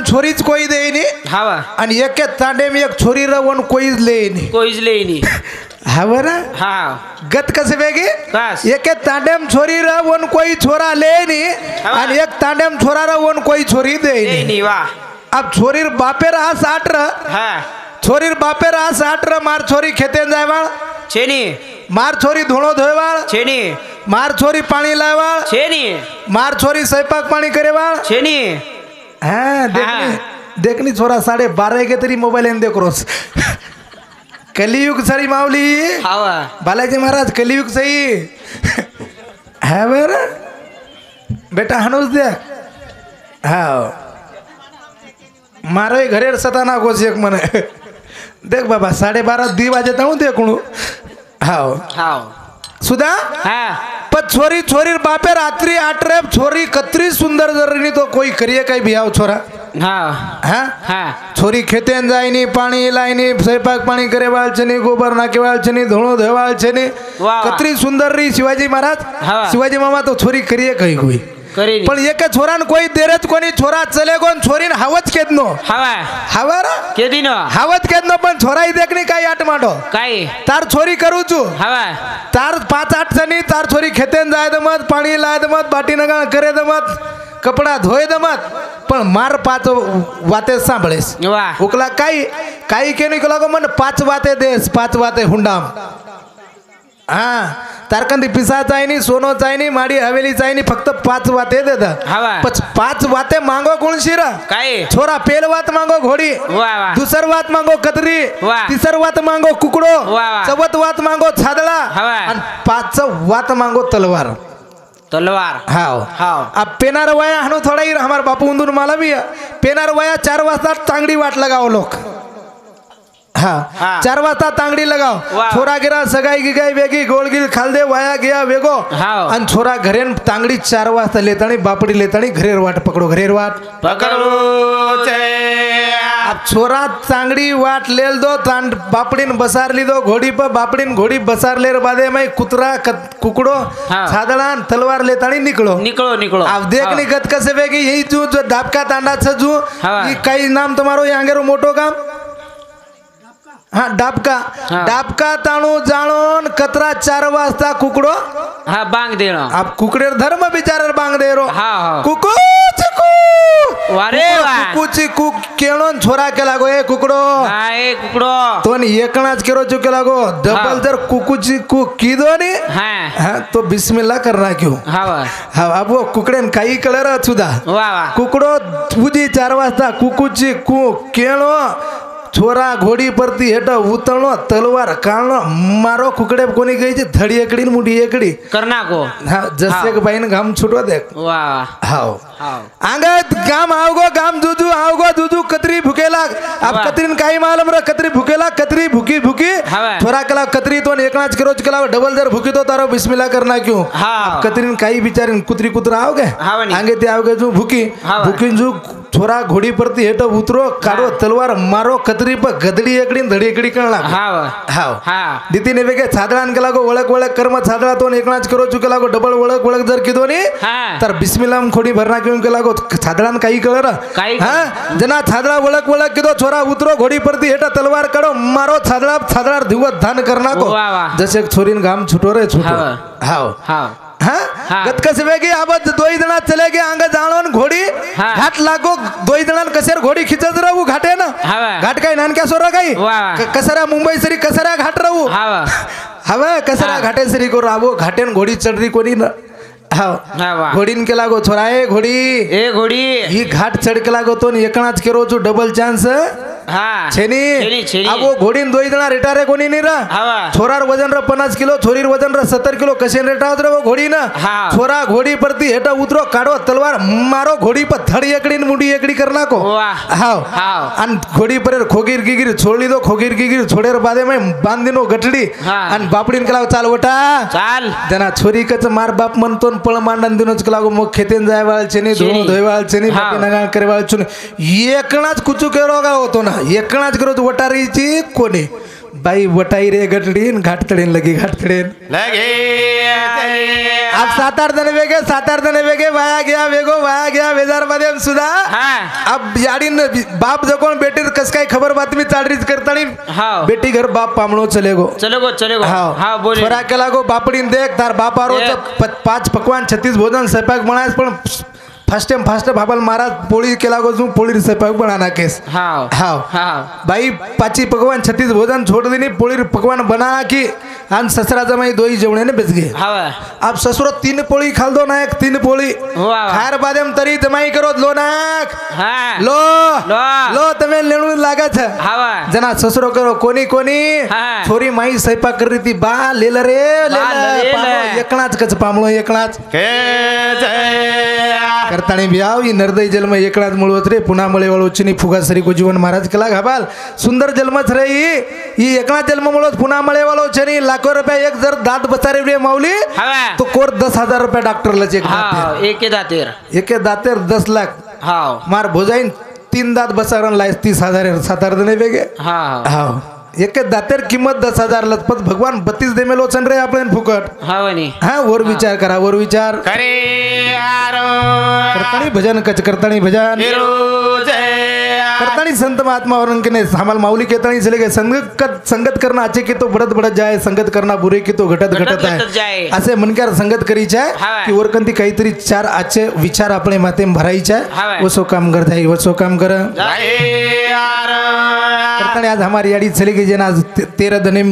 छोरीच कोई देईनी हवा आणि एक तांडे में एक छोरी रवण कोईच लेईनी कोईच लेईनी हवा ना हाँ गत कसे बेगी बस एक तांडेम छोरी रवण कोई छोरा लेनी आणि एक तांडेम छोरा रवण कोई छोरी देईनी वाह अब छोरीर बापेर आ 60 हाँ छोरीर बापेर आ 60 मार छोरी खेतेन जायवाळ छेनी मार छोरी धोणो धोयवाळ छेनी मार छोरी पाणी लायवाळ छेनी मार छोरी स्वयंपाक पाणी करेवाळ छेनी हाँ देखनी छोरा 12:30 के तरी मोबाइल एन देख रोज कलियुग सारी मावली हवा बालाजी महाराज कलियुग सही है बर बेटा हनुस देख हाँ मारो घरे सताना गोस एक मन देख बाबा 12:30 2 बजे तक देखू हाँ हाँ सुधा हाँ पर छोरी छोरी बापे रात्री 8 रे छोरी कतरी सुंदर जरनी तो कोई करिए कई बियाव छोरा हाँ हाँ हाँ छोरी खेतेन जायनी पाणी लायनी स्वयंपाक पाणी करे वाल छनी गोबर नाके वाल छनी धोणो धोवाल छनी कतरी सुंदर री शिवाजी महाराज शिवाजी मामा तो छोरी करिए कई कोई पण एक छोरान कोई देरच कोणी छोरा चले कोण छोरीन हावच केदनो हवा हवा केदीनो हावच केदनो पण छोराई देखनी काय आट माडो काय तार छोरी करू छु हवा तार 5-8 जणी तार छोरी खेतेन जाय दमत पाणी लाय दमत बाटी नगा करे दमत कपडा धोय दमत पण मार 5 वाते सांभळेस वाह उकला काही केनी केला गो मन 5 वाते देस 5 वाते हुंडाम हाँ तारकंदी पिसा चाहिए सोनो चाहिए माड़ी हवेली चाहिए फक्त 5 वाते दे दा 5 वाते मांगो कोण शिरा काय छोरा पेल वात मांगो घोड़ी दुसर वात मांगो कतरी तिसर वात मांगो कुकड़ो चौथ वात मांगो छादड़ा आणि 5 वात मांगो तलवार हाँ हाँ अब पेनार वया हनु थोड़ा ही हमारे बापू उंदूर माला भी है पेनार वया 4 वाजता तांगड़ी वाट लगाओ लोग हाँ 4 वाजता तांगड़ी लगाओ छोरा गिरा सगाई गिगाई वेगी गोळगिल खालदे वाया गया वेगो आणि छोरा घरेन तांगड़ी 4 वाजता लेतानी बापड़ी लेतानी घरेर वाट पकड़ो अब छोरा तांगड़ी वाट लेल दो बापड़ीन बसार ली दो घोड़ी पर बापड़ीन घोड़ी बसार लेर बादे में कुतरा कुकड़ो छादड़ा तलवार लेतानी निकलो अब देखनी गत कसे वेगी यही जो डाबका तांडा छजू ये कई नाम तुम्हारो यांगेरो मोटो काम हाँ डाबका ताणू जाणून कतरा 4 वाजता कुकडो हाँ बांग देणो अब कुकडेर धर्म विचार बांग देरो हाँ कुकू चिकू वारे कुकू चिकू केळोन छोरा के लागो ए कुकडो हाँ ए कुकडो तोन एकणाच केरो चुके लागो डबल जर कुकू चिकू कीदो नी हाँ तो बिस्मिल्लाह करना क्यों हाँ अब वो कुकडेन काही कलर सुदा कुकडो तुझी 4 वाजता कुकू चिकू केळो छोरा घोड़ी परती हेटा उतरणो तलवार काढणो मारो कुकडे कोणी गई धड़ी एकड़ी मुठी एकड़ी करना को हाँ जसे के बाईन घाम छुटो देख वाह हाओ आंगत गाम आओगो गाम जुजू आओगो जुजू कतरी भुकेला अब कतरीन काही मालूम रे कतरी भुकेला कतरी भुकी छोरा केला कतरी तो एकनाच करोज केला डबल जर भुकी तो तारो बिस्मिल्लाह करना क्यों कतरीन काही बिचारीन कुतरी कुतरा आओगे आगे ते आओगे जो भुकी जो छोरा घोड़ी परती हेटा उतरो काढो तलवार मारो कतरी पर गदड़ी एकड़ी धड़ी एकड़ी करना हाँ दीती ने वेगे छादळान केला गो वळक कर्म छादळा तो एकनाच करो चुकेला गो डबल वळक जर किदो नी तर बिस्मिल्लाह खोडी भरना क्यों केला गो छादळान काही कळर हाँ जना छादळा वळक किदो छोरा उतरो घोड़ी परती हेटा तलवार काढो मारो छादळा दिवत धान करना को जसे छोरीन घाम छुटो रे छुटो हाँ हाँ गत कसे वेगी अब 2 जना चले गए आंगा जाणोन घोड़ी घाट लागो 2 जना कसेर घोड़ी खिचत रहू घाटे ना घाट काय नान क्या सोरा काही कसरा मुंबई सरी कसरा घाट रहू हवा कसरा घाटे सरी को रावो घाटेन घोड़ी चढ़ रही कोनी ना हाँ घोड़ीन के लागो छोराए घोड़ी ही घाट चढ़ के लागो तो एकणाच केरो जो डबल चांस हाँ छेनी अब वो घोड़ीन 2 जना रेटारे कोनी नहीं रहा छोरार वजन रा 50 किलो छोरीर वजन रा 70 किलो कसे रेटा उतरे वो घोड़ी ना छोरा घोड़ी परती हेटा उतरो काढो तलवार मारो घोड़ी पर धड़ी एकड़ी मुड़ी एकड़ी करना को हाँ अन घोड़ी पर खोगीर गिगिर छोड़ ली दो खोगीर गिगिर छोड़ेर बादे में बांध दिनो गठड़ी अन बापड़ीन के लागो चाल वटा चाल जना छोरी कच मार बाप मनतो पळ मांडन दिनोच के लागो मग खेतेन जाय वाळ छेनी धोणो धोयवाळ छेनी बाटी नगा करे वाळ छुनी एकणाच कुचू केरोगा होतो ना एकणाच करो वटारीची कोणी बाई वटाई रे गटडीन घाट तडेन लगी घाट तडेन अब 7-8 जण वेगे 7-8 जण वेगे वाया गया वेजार मध्ये सुद्धा अब याडीन बाप जकोण बेटी कस काय खबर बातमी चालरीच करतानी बेटी घर बाप पामणो चले गो हां बोले फरा केला गो बापडीन देख तार बाप आरो 5 पकवान 36 भोजन स्वयंपाक बनायस पण फर्स्ट टाइम भाबल महाराज पोळी केला गो पोळी स्वयंपाक बनाना केस हां भाई 5 पकवान 36 भोजन छोड़ देनी पोळी पकवान बनाना की आन ससरा जमाई दोई जेवणे ने बेच गए अब ससुरो 3 पोळी खाल दो ना एक 3 पोळी खार बादेम तरी जमाई करो लो नाक लो तमे लेणू लागा छ जना ससुरो करो कोनी छोरी माई स्वयंपाक कर रही थी बा ले रे एकणाच कच पामळो एकणाच करताणी बियाव ही नरदय जन्म एकणाच मुळवत रे पुन्हा मळे वळोचनी फुगा सरी को जीवन महाराज केला घाबाल सुंदर जन्मच रे ही एकणाच जन्म मुळवत पुन्हा मळे वळोचनी लाखो रुपया एक जर दात बचारे रे माऊली तो कोर 10,000 रुपया डॉक्टरला चेक एक दातेर 10 लाख मार भोजाईन 3 दात बसारण लायस 30,000 7 जण वेगे एक दातेर किंमत 10,000 लचपत भगवान 32 दे मेलो चन रे आपण फुकट हाँ वर विचार करा वर विचार करतानी भजन कच करतानी भजन करतानी संत महात्मा वरण के ने हमाल माऊली केतानी चले गए संगत करना अच्छे की तो बढ़त जाए संगत करना बुरे की तो घटत आहे असे मनकर संगत करीचे की वरकंती काहीतरी 4 अच्छे विचार आपले माते भरायचे वसो काम करता है वसो काम कर करतानी आज हमारी याडी चली गई जना 13 दने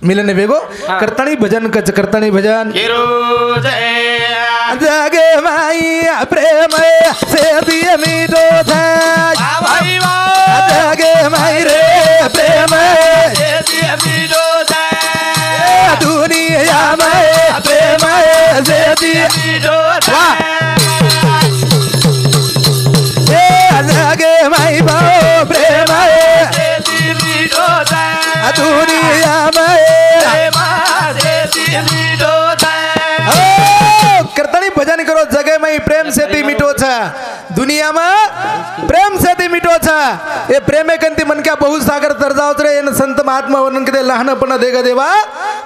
मिलन बेगो करतानी भजन कच करतानी भजन जगे माई प्रेम से दिए मीठो था जगे माई रे प्रेम से दिए मीठो था दुनिया में प्रेम से दिए मीठो था जगे माई बाओ प्रेम से दिए मीठो था दुनिया में करतानी भजन करो जगे में प्रेम से ती मिटो छ दुनिया में प्रेम से ती मिटो छ ये प्रेमे कंती मन क्या बहु सागर तर जावत रे इन संत महात्मा वर्णन के लहानपण देगा देवा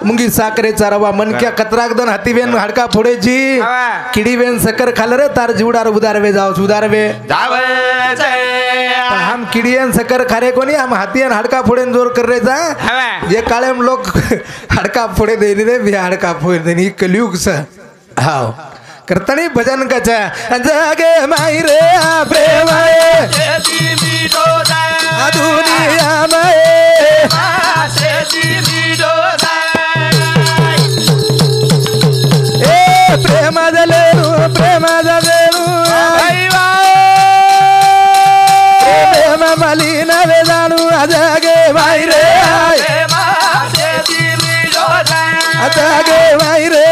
मुंगी साकरे चारवा मन क्या कतराक दन हाती वेन हाडका फोडे जी किडी वेन सकर खाल रे तार जीवडार उदारवे जाव उदारवे हम किडियन सकर खारे कोनी हम हाथीन हाडका फोडेन जोर कर रे जा ये काळे लोग हाडका फोडे देनी रे भी हाडका फोडे देनी कलयुग स हां करतानी भजन कच जगे माई रे प्रेम दुनिया में प्रेम जलेनु प्रेम मलिन वेदानु जगे माई रे जगे माई रे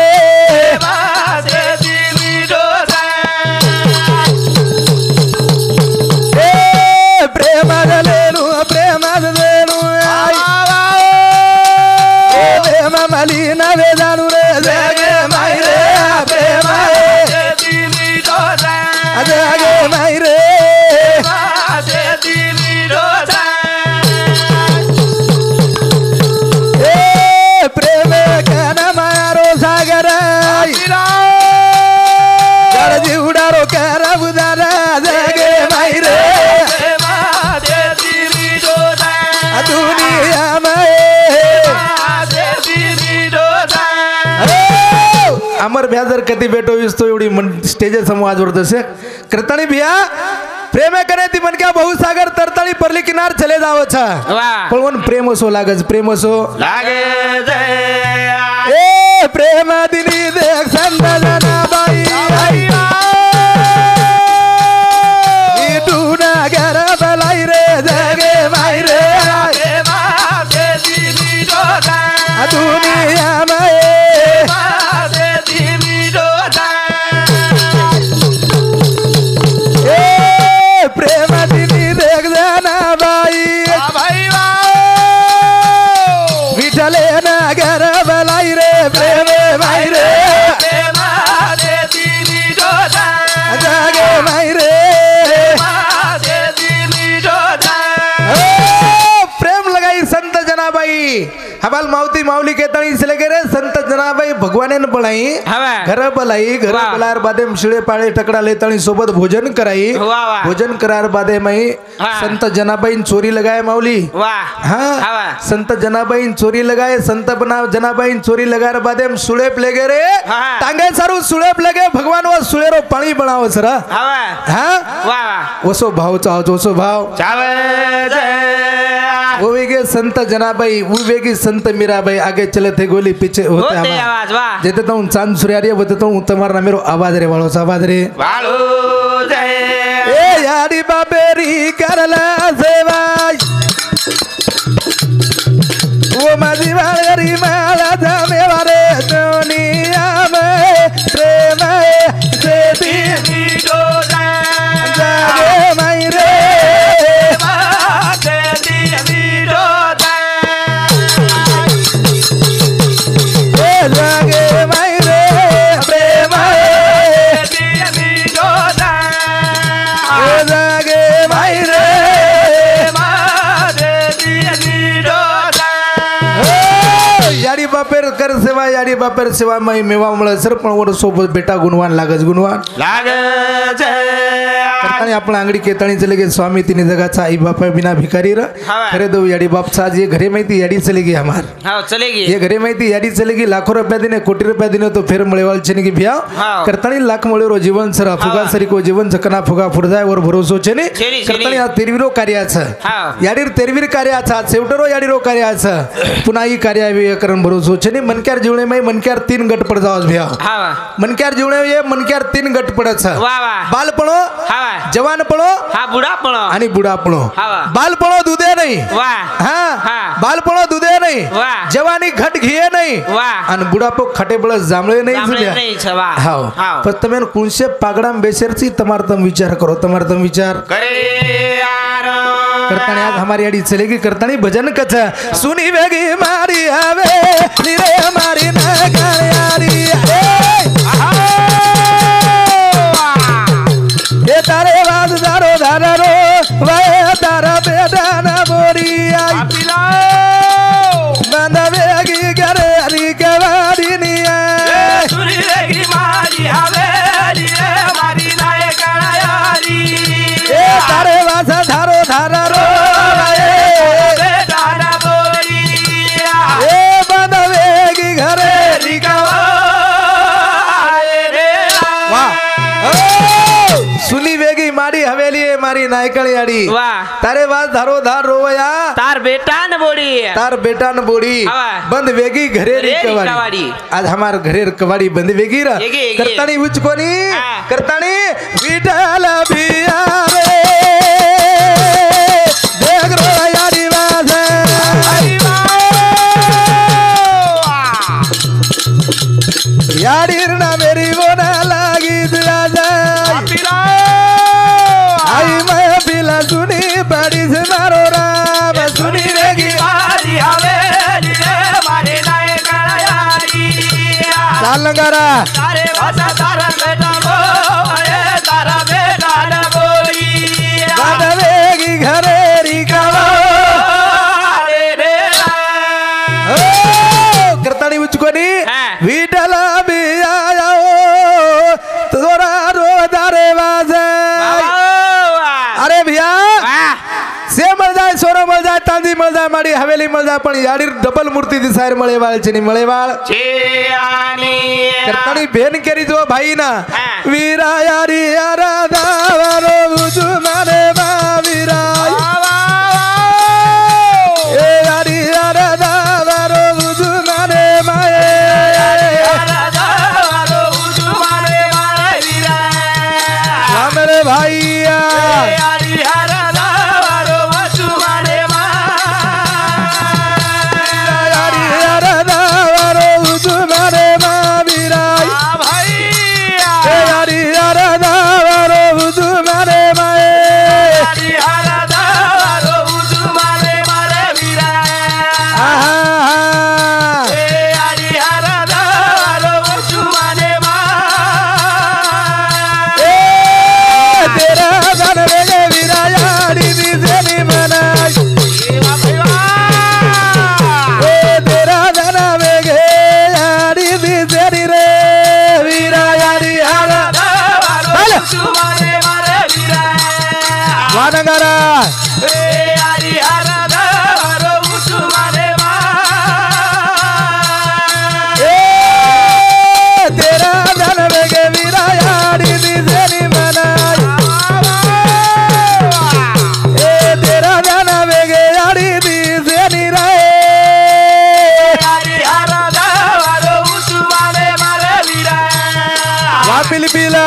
प्रेम मलिन वेदानु रे जगे माई रे प्रेम जगे माई रे प्रेम कन मारो सागर जीवडारो कर उदार जगे माई रे दुनिया में अमर भ्याजर कधी भेटो विसतो एवढी स्टेज समूह आजवर तसे करतानी भिया प्रेमे करे ती मन क्या बहु सागर तरताळी परली किनार चले जाव छ पण प्रेम असो लागज प्रेम असो लागे ए प्रेम दिनी देख संदना बाई टूना घर बलाई रे जगे माई रे दुनिया में प्रेम दिनी देख जाना बाई विठले ना घर बलाई रे प्रेम भाई रे हवाल मावती मावली के तणी इसले के रे संत जनाबाई भगवाने न बनाई घर बलाई घर बलार बादे शिळे पाळे टकड़ा ले तणी सोबत भोजन कराई भोजन करार बादे मई संत जनाबाई चोरी लगाए मावली हाँ संत जनाबाई चोरी लगाए संत बना जनाबाई चोरी लगार बादे सुळेप लेगे रे टांगे सारू सुळेप लगे भगवान वो सुळेरो पाणी बनाव सर हाँ वसो भाव चाव वसो भाव वो वेगे संत जनाबाई वो वेगे संत मीराबाई आगे चले थे गोली पीछे होते आवाज जेते तो चांद सूर्यारी बते तो तुम्हारा मेरो आवाज रे वालो आवाज रे ए यारी बाबेरी करला सेवा वो माझी वाळरी माला जामे वारे दुनिया में प्रेम से दी दो जागे माई रे याडी बापर सेवा मई मेवा मळ सर पण वर सोबत बेटा गुणवान लागज गुणवान लागज करतानी आपण अंगडी केतणी चले गे स्वामी तिने जगाचा आई बापा बिना भिकारी र खरे दो याडी बाप सा जे घरे माहिती याडी चलेगी हमार हां चलेगी ये घरे माहिती याडी चलेगी लाखों रुपया देने कोटी रुपया देने तो फिर मळेवाल छने की बिया करतानी लाख मळे रो जीवन सर फुगा सरी को जीवन चकना फुगा फुड जाय वर भरोसो छने करतानी आ तेरवीरो कार्याचा याडीर तेरवीर कार्याचा सेवटरो याडीरो कार्याचा पुन्हा ही कार्य करण भरोसो छने मनक्यार जीवणे मै मनक्यार 3 गट पड जावस बिया मनक्यार जीवणे ये मनक्यार 3 गट पडच बालपणो जवानपणो बुढापणो आणि बुढापणो बालपणो दुधे नाही बालपणो दुधे नाही जवानी घट घिये नाही आणि बुढापो खटे बळ जांभळे नाही हाव पण तमेन कुणशे पागडाम बेसरची तमारतम विचार करो तमारतम विचार करतानी आज हमारी अड़ी चलेगी करतानी भजन कथा सुनी बेगी मारी आवे निरे मारी नगारी ये तारे वाद दारो धारो वाए तारा बेटा ना बोरी आई बंदा बेगी करे हरी कवारी निया सुनी बेगी मारी आवे निरे मारी नगारी ये तारे वाद धारो धारो मारी नायकड़ी आड़ी तारे वास धारो धार रोवया तार बेटा न बोड़ी बंद वेगी घरेरी कवाड़ी आज हमार घरेर कवाड़ी बंद वेगी रा करतानी उच कोनी करतानी विठल भिया रे देख रो यारी वास यारी ना मेरी बोना लागी दिला सुनी बड़ी से मारो राम सुनी रेगी मारी हवेली रे मारे नाय कड़ायारी सालंगारा तारे भाषा तारा बेटा बोए तारा बेटा न बोली बादवेगी घरेरी कवा रे ओ करतानी मुझकोनी विठला भी आया तोरा रो दारे वाजे अरे भैया से मळ जाय सोनो मळ जाय तांदी मळ जाय माडी हवेली मळ जाय पण याडी डबल मूर्ती दिसायर मळेवाळ छेनी मळेवाळ छे आनी करतानी बेन केरी जो भाई ना वीरा यारी आराधा वारो बुजु मारे मा वीरा ए यारी आराधा वारो बुजु मारे मा आराधा वारो बुजु मारे मा वीरा हमरे भाईया तेरा धन वेगे वीरा यारी दिसेनी मनाई तेरा धन वेगे यारी दिसेनी रे पिलपिला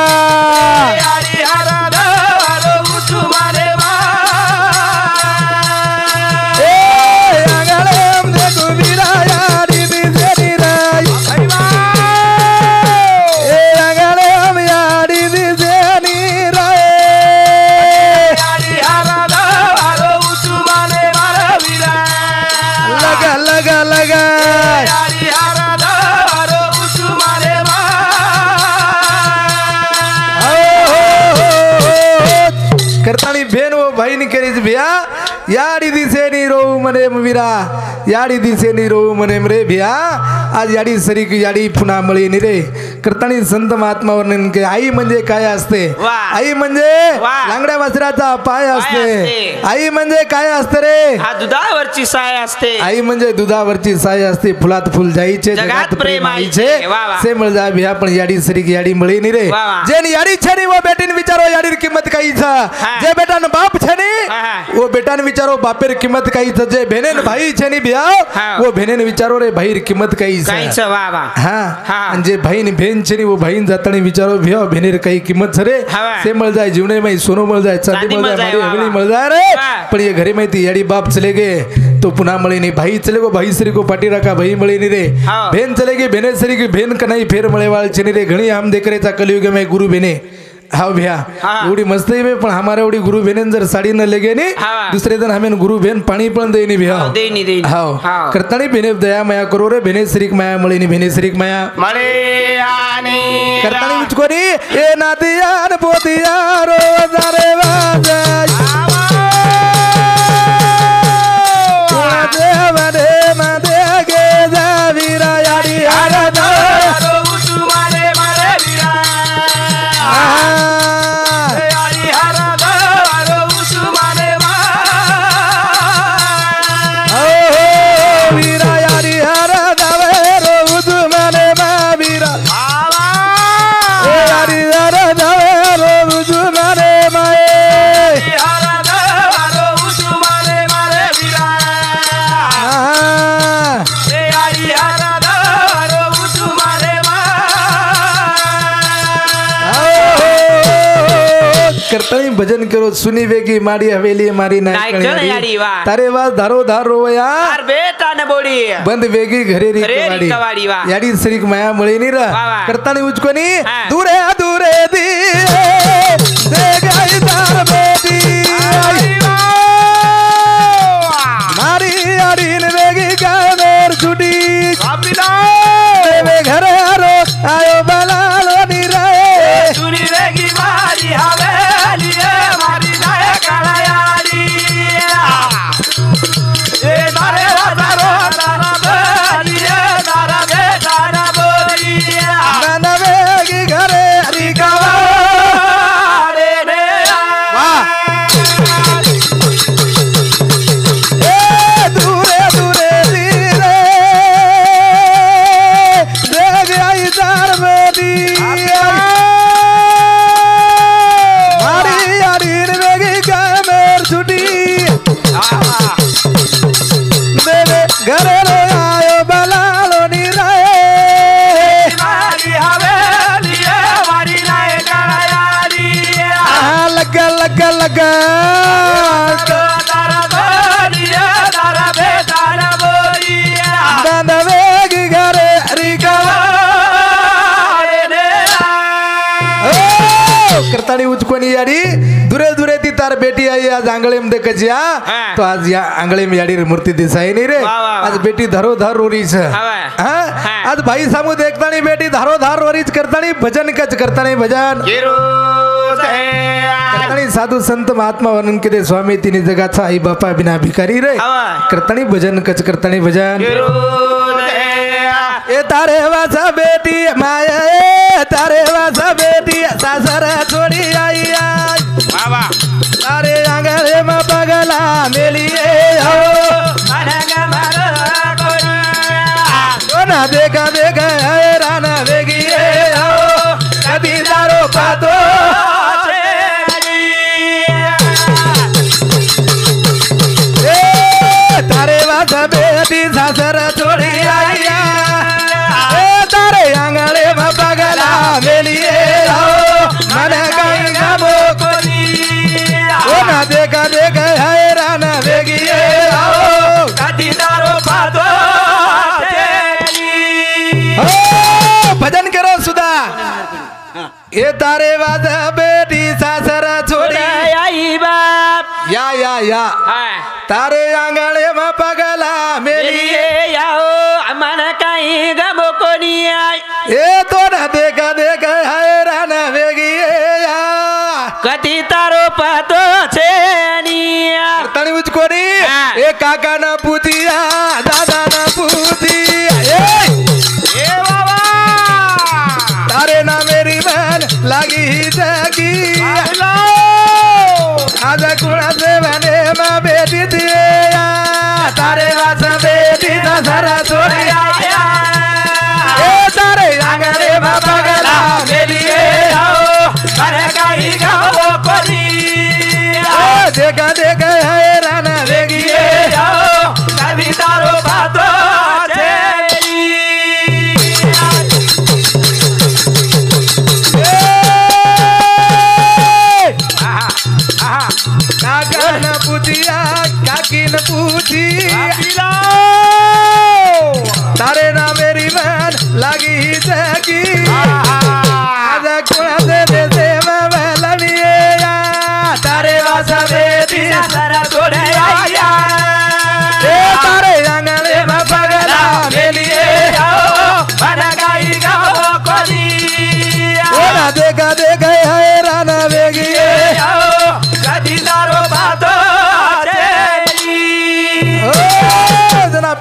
करतानी बेन वो भाई नहीं करी भैया याडी दिसे नहीं रो मने वीरा याडी दिसे नहीं रो मने रे भैया आज याडी सरी की याडी पुन्हा मळी नाही रे करतानी संत महात्मा वर्णन के आई म्हणजे काय असते आई म्हणजे लांगड्या वस्त्राचा पाय असते आई म्हणजे काय असते रे दुधावरची साय असते आई म्हणजे दुधावरची साय असते फुलात फुल जाईचे जगात प्रेम आईचे से मिळ जा भैया पण याडी सरी की याडी मळी नाही रे जेन याडी छनी वो बेटीन विचारो याडी किंमत काही जे बेटा न बाप छनी वो बेटा ने विचारो बापेर किंमत काही जे भेनेन भाई छनी भैया वो भेनेन विचारो रे भाई किंमत काही हां जे भाई ने भेन छनी वो भाई जातणी विचारो भैया भेनेर काही किंमत रे से मिळ जाय जीवने में सोनो मिळ जाय चांदी मिळ जाय मारी हवेली मिळ जाय रे पण ये घरी माहिती याडी बाप चले गए तो पुन्हा मळे नहीं भाई चले गो भाई सरी को पाटी रखा भाई मळे नहीं रे भेन चले गए भेने सरी की भेन कनाई फेर मळे वाल छनी रे घणी हम देख रे कलयुग में गुरु भेने हाँ भैया एवढी मस्त है पण हमारे एवढी गुरु बहन जर साड़ी न लेगे नी दूसरे दिन हमें गुरु बहन पानी पण देनी भैया हाँ करतानी बहने दया माया करो रे बहने श्रीक माया मळे नी बहने श्रीक माया मळे आनी करतानी मुझको नी ए नादिया न पोतिया रो जारे वाजाई वदे मदे गे जा वीरा याडी आरा करतानी भजन करो सुनी वेगी मारी हवेली मारी नायकणी तारे वास धारो धार रोया बेटा न बोडी बंद वेगी घरे री कवाडी याडी श्रीक माया मळे नी रा करतानी उचकोनी दूरे दूरे दी दे गई तार बेटी मारी याडी न वेगी गानेर छुटी देवे घरे रो आयो बलालो नी रे सुनी वेगी मारी हवे करतानी उचकोनी याडी दुरे दुरे ती तार बेटी आई आज आंगळे मध्ये कजिया तो आज या आंगळे में याडी मूर्ति दिसाई नहीं रे आज बेटी धरो धर रोरीच आज भाई सामू देखतानी बेटी धरो धर रोरीच करतानी भजन कच करतानी भजन करतानी साधु संत महात्मा वर्णन के स्वामी तिने जगाचा आई बापा बिना भिकारी रे करतानी भजन कच करतानी भजन ए तारे वासा बेटी माया ए तारे वासा बेटी सासर छोड़ी आई आई तारे आंगले में पगला मेलिए हो ना देखा देखा हैरान वेगिए हो कभी दारो पातो तारे वासा बेटी सासर छोड़ी आया तारे आंगले में पगला मेलिए हो मन कहीं गमो ना देखा देखा हैरान वेगिए हो कभी दारो पातो भजन करो सुधा ये तारे वाद बेटी सासर छोड़ी आई बाप या तारे आंगले में पगला मेलिए आओ मन कहीं गमो को नहीं आई ये तो न देखा देखा हैरान वेगिए कति तारो पातो छे निया तनी मुझको नी ये काका न पूछिया दादा न पूछिया ए बाबा तारे ना मेरी बहन लगी जागी आज कुड़ा से बने माँ बेटी दिए तारे वास बेटी दशहरा छोड़ी आया तारे आंगले में पगला मेलिए आओ अरे कहीं गाओ परी देखा देखा हैरान वेगिए आओ कभी तारो बातो काकी न पूछी तारे ना मेरी बहन लगी जागी आज कुड़ा से देसे में बहलनिए तारे वासा बेटी सारा छोड़े आया तारे आंगले में पगला मेलिए मन गाई गाओ कोली ना देखा देखा हैरान वेगिए कदी दारो बातो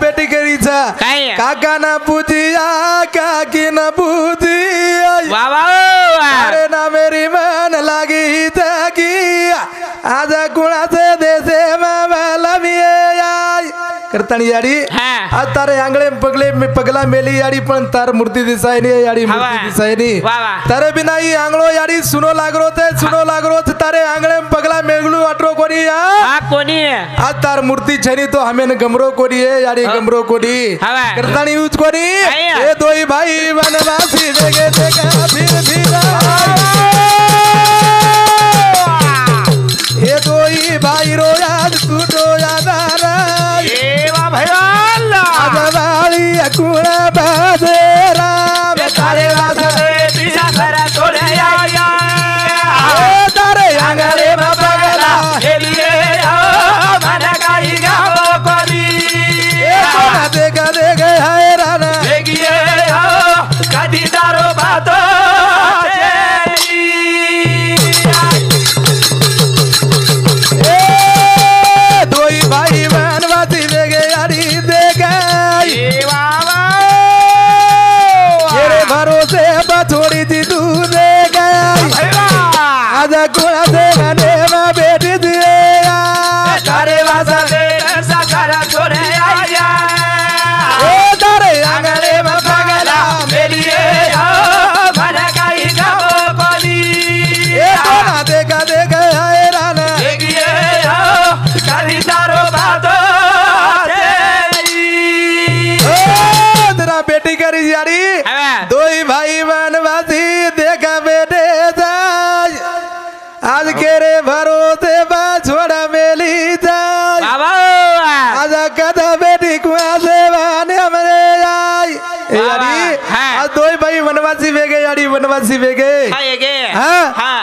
बेटी करी काका ना पूछिया काकी न पूछिया अरे ना मेरी मन लगी जागी आज गुणा से देसे में करतानी याडी आज तारे आंगळे में पगला मेली याडी पण तार मूर्ती दिसाय नहीं याडी मूर्ती दिसाय नहीं तारे बिना ही आंगलो याडी सुनो लागरो थे तारे आंगळे में पगला मेगलू अटरो कोनी कोनी आज तार मूर्ती छनी तो हमें गमरो कोनी है याडी गमरो कोनी करतानी यूज कोनी ये दोई भाई वनवासी देगे देखा फिर ये दोई भाई रो याद तू तो याद आ वाली कुड़ा बाजेरा तारे तारे आंगले में पगला देखा देखा हैरान कदी दारो बातो दोई भाई वनवासी देगे यारी देगा भरोसे बछोड़ी थी तू देगा आज गुणा से बने में बेटी दिए तारे वासा सारा छोड़े आया तारे आंगले में पगला मेलिए मन गाई गाओ कोली देखा देखा हैरान कदी दारो बातो तेरा बेटी करी यारी दोई भाई वनवासी देखा बेटे आज केरे भरोसे छोड़ा मेली जाए आज कदा बेटी कुआ से बने हमरे आई आज दोई भाई वनवासी वेगे याडी वनवासी वेगे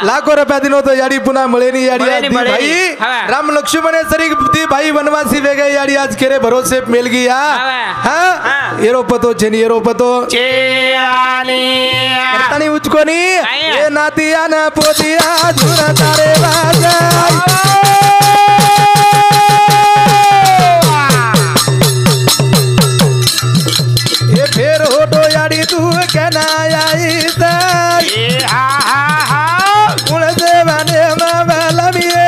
लाखों रुपया दिनो तो याडी पुन्हा मळे नहीं याडी आज भाई राम लक्ष्मण सरी भाई वनवासी वेगे याडी आज केरे भरोसे मेल गया एरो पतो छेनी एरो पतो करतानी उचकोनी ए नातिया न पोतिया झुरा तारे बाजा ये फेर होटो याडी तू कहना आई कुण से बने में लमिए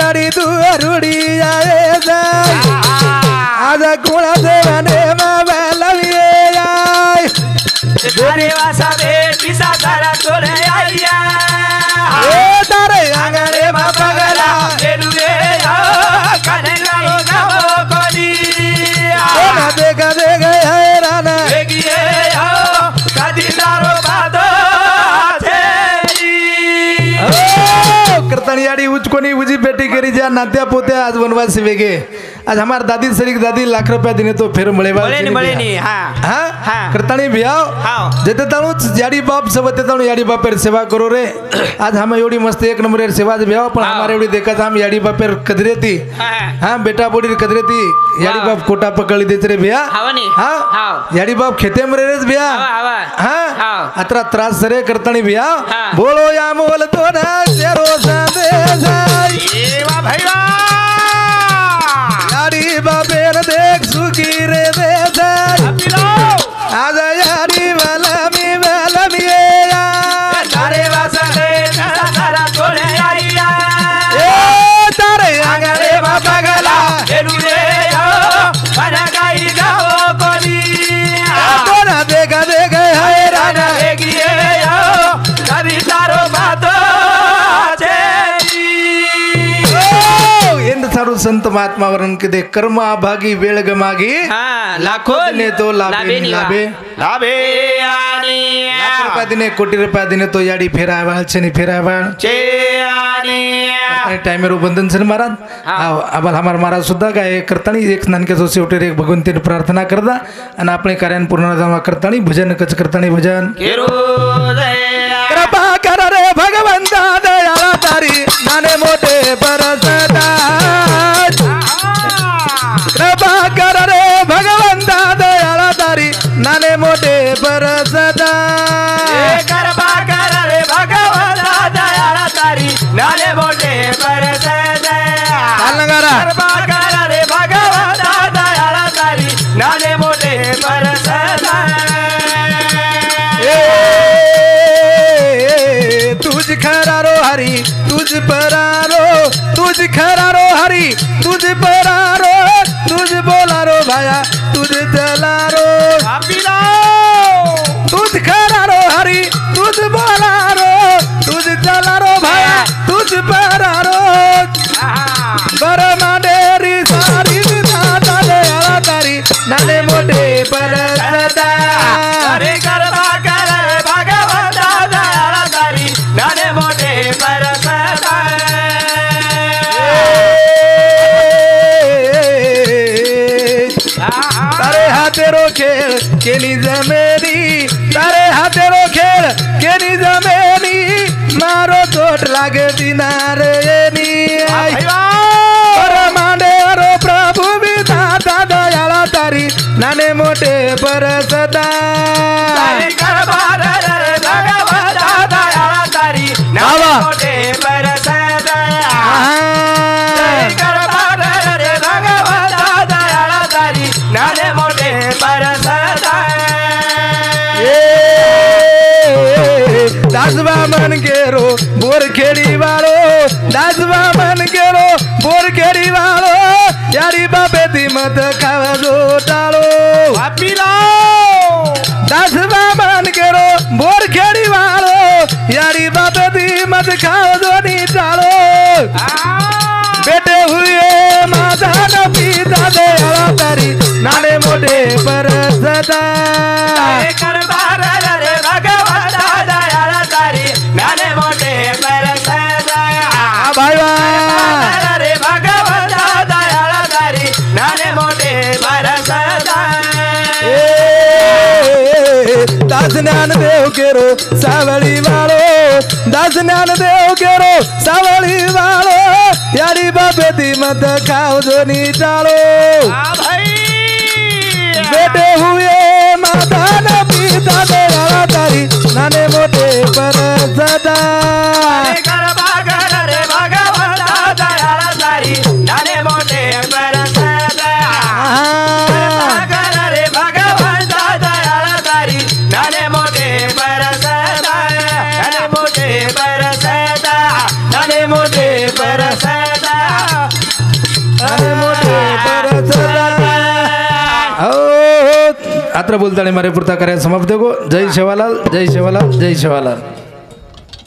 याडी तू रुडी आए जाय आज कुणा देवाने लवी आय तारे वासा बेटी सातारा तोले आया ए तारे आंगणे पगला बेलुए कने लाई गावो कोनी ना देखा देखा है राना बेगिए कदी तारो बादो करतानी याडी उचकोनी उजी बेटी करी जा नात्या पोत्या आज वनवासी वेगे आज हमार दादी सरीक दादी लाख रुपया दिने तो फिर मळे नहीं हाँ करतानी भियाव जेते ताणू याडी बाप सबते ताणू याडी बापेर सेवा करो रे आज हम एवढी मस्त एक नंबर सेवा भियाव पण हमारे एवढी देखत हम याडी बापेर कदरेती हां बेटा बोडी कदरेती याडी बाप कोटा पकड़ी देत रे भिया हां याडी बाप खेते मरे रे भिया हां अत्रा त्रास सरे करतानी भिया बोलो या मोल तो ना तेरो सादे जाय ए वा भैया याडी बापेर देख सुखी रे दे जाय आज याडी वाला मी या तारे वासरे सातारा तोले आया ए तारे आंगणे पगला बेलुए कने लाई गावो कोनी तो ना देखा देखा है राना बेगिए कदी तारो बादो ಎಂದು ಸಾರು ಸಂತ ಮಹಾತ್ಮ ವರನ್ ಕಿದೆ ಕರ್ಮ ಭಾಗಿ ವೇಳಗ ಮಾಗಿ लाखों ने तो लाभे लाभे लाभे आनी लाख रुपया दिने कोटी रुपया दिने तो याडी फेरावा छनी फेरावा चे आनी टाइमेरो बंधन सन महाराज आबाल हमार महाराज सुद्धा काय करतानी एक नानके जो शेवटी एक भगवंतीने प्रार्थना करदा आणि आपले कार्यान पूर्ण जमा करतानी भजन कच करतानी भजन कृपा कर रे भगवंता दयाला तारी नाने मोठे परसदा कृपा कर रे भगवंता दयाला तारी नाने मोठे परसदा कृपा कर रे भगवंता दयाला तारी नाने मोठे परसदा कृपा कर रे भगवंता दयाला तारी नाने मोठे परसदा तुझ खरारो हरी तुझ परारो तुझ खरारो हरी तुझ परारो तुझ बोलारो भाया तुझ चलारो तुझ खरारो हरी तुझ बोलारो तुझ चलारो भाया तुझ परारो बर मांडेरी सारी दादा दयाला तारी नाने मोठे परसदा अरे कृपा कर भगवंता दयाला तारी नाने मोठे परसदा तारे हाथेरो खेळ केली जमेनी तारे हाथेरो खेळ केली जमेनी मारो चोट लागे दिनारे मांडेरो प्रभु विधाता दयाला तारी नाने मोठे परसदा कृपा कर भगवंता दयाला तारी नाने मोठे परसदा कृपा कर भगवंता दयाला तारी नाने मोठे परसदा दासबा मन गेरो बोरखेडी वाळो दासबा मन गेरो बोरखेडी वाळो यारी बापे ती मत खावा जो टाळो दासबा मन गेरो बोरखेडी वाळो यारी बापे ती मत खावा जो नी टाळो बेटे हुए माता न पिता दयाला तारी नाने मोठे परसदा कृपा कर भगवंता दयाला तारी नाने मोठे परसदा भाई रे भगवंता दयाला तारी नाने मोठे परसदा दास ज्ञान देव केरो सावळी वाळो दास ज्ञान देव केरो सावळी वाळो यारी बापे ती मत खाओ जोनी टाळो बेटे हुए माता न पिता दयाला तारी नाने मोठे परसदा कृपा कर रे भगवंता दयाला तारी नाने मोठे परसदा कृपा कर रे भगवंता दयाला तारी नाने मोठे परसदा नाने मोठे परसदा नाने मोठे परसदा मात्र बोलताने मारे पुरता कार्य समाप्त हो. जय शेवालाल, जय शेवालाल, जय शेवालाल.